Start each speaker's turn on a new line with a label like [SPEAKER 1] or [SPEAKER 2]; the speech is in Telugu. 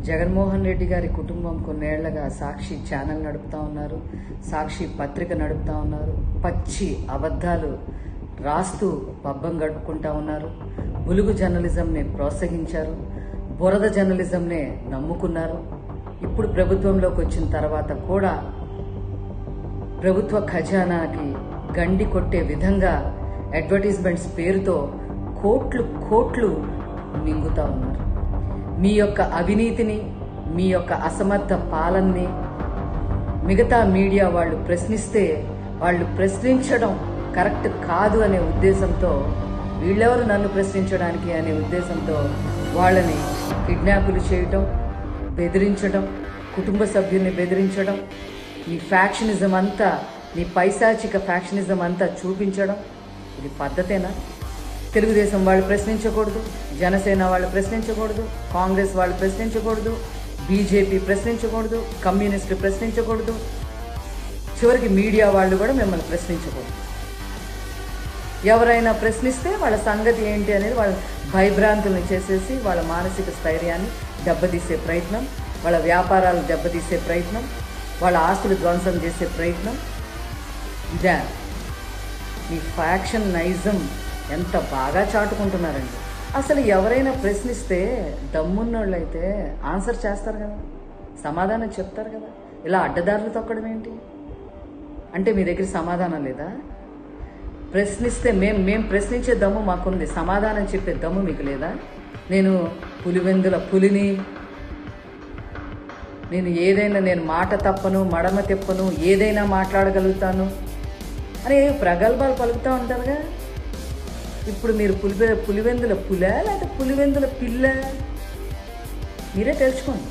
[SPEAKER 1] జగన్మోహన్ రెడ్డి గారి కుటుంబం కొన్నేళ్లుగా సాక్షి ఛానల్ నడుపుతా ఉన్నారు, సాక్షి పత్రిక నడుపుతా ఉన్నారు. పచ్చి అబద్ధాలు రాస్తూ పబ్బం గడుపుకుంటా ఉన్నారు. బులుగు జర్నలిజంని ప్రోత్సహించారు, బురద జర్నలిజంనే నమ్ముకున్నారు. ఇప్పుడు ప్రభుత్వంలోకి వచ్చిన తర్వాత కూడా ప్రభుత్వ ఖజానాకి గండి కొట్టే విధంగా అడ్వర్టైజ్మెంట్స్ పేరుతో కోట్లు మింగుతా ఉన్నారు. మీ యొక్క అవినీతిని, మీ యొక్క అసమర్థ పాలనని మిగతా మీడియా వాళ్ళు ప్రశ్నిస్తే వాళ్ళు ప్రశ్నించడం కరెక్ట్ కాదు అనే ఉద్దేశంతో, వీళ్ళెవరు నన్ను ప్రశ్నించడానికి అనే ఉద్దేశంతో వాళ్ళని కిడ్నాపులు చేయటం, బెదిరించడం, కుటుంబ సభ్యుల్ని బెదిరించడం, నీ ఫ్యాక్షనిజం అంతా, నీ పైశాచిక ఫ్యాక్షనిజం అంతా చూపించడం, ఇది పద్ధతేనా? తెలుగుదేశం వాళ్ళు ప్రశ్నించకూడదు, జనసేన వాళ్ళు ప్రశ్నించకూడదు, కాంగ్రెస్ వాళ్ళు ప్రశ్నించకూడదు, బీజేపీ ప్రశ్నించకూడదు, కమ్యూనిస్టులు ప్రశ్నించకూడదు, చివరికి మీడియా వాళ్ళు కూడా మిమ్మల్ని ప్రశ్నించకూడదు. ఎవరైనా ప్రశ్నిస్తే వాళ్ళ సంగతి ఏంటి అనేది వాళ్ళ భయభ్రాంతుల్ని చేసేసి వాళ్ళ మానసిక స్థైర్యాన్ని దెబ్బతీసే ప్రయత్నం, వాళ్ళ వ్యాపారాలు దెబ్బతీసే ప్రయత్నం, వాళ్ళ ఆస్తులు ధ్వంసం చేసే ప్రయత్నం. ఇదే మీ ఫ్యాక్షన్ నైజం ఎంత బాగా చాటుకుంటున్నారండి. అసలు ఎవరైనా ప్రశ్నిస్తే దమ్మున్నోళ్ళు అయితే ఆన్సర్ చేస్తారు కదా, సమాధానం చెప్తారు కదా. ఇలా అడ్డదారులు తొక్కడం ఏంటి? అంటే మీ దగ్గర సమాధానం లేదా? ప్రశ్నిస్తే మేం ప్రశ్నించే దమ్ము మాకుంది, సమాధానం చెప్పే దమ్ము మీకు లేదా? నేను పులివెందుల పులిని, నేను మాట తప్పను, మడమ తెప్పను, ఏదైనా మాట్లాడగలుగుతాను అని ప్రగల్భాలు పలుకుతూ ఉంటారుగా. ఇప్పుడు మీరు పులివెందుల పులా లేకపోతే పులివెందుల పిల్ల? మీరే తెలుసుకోండి.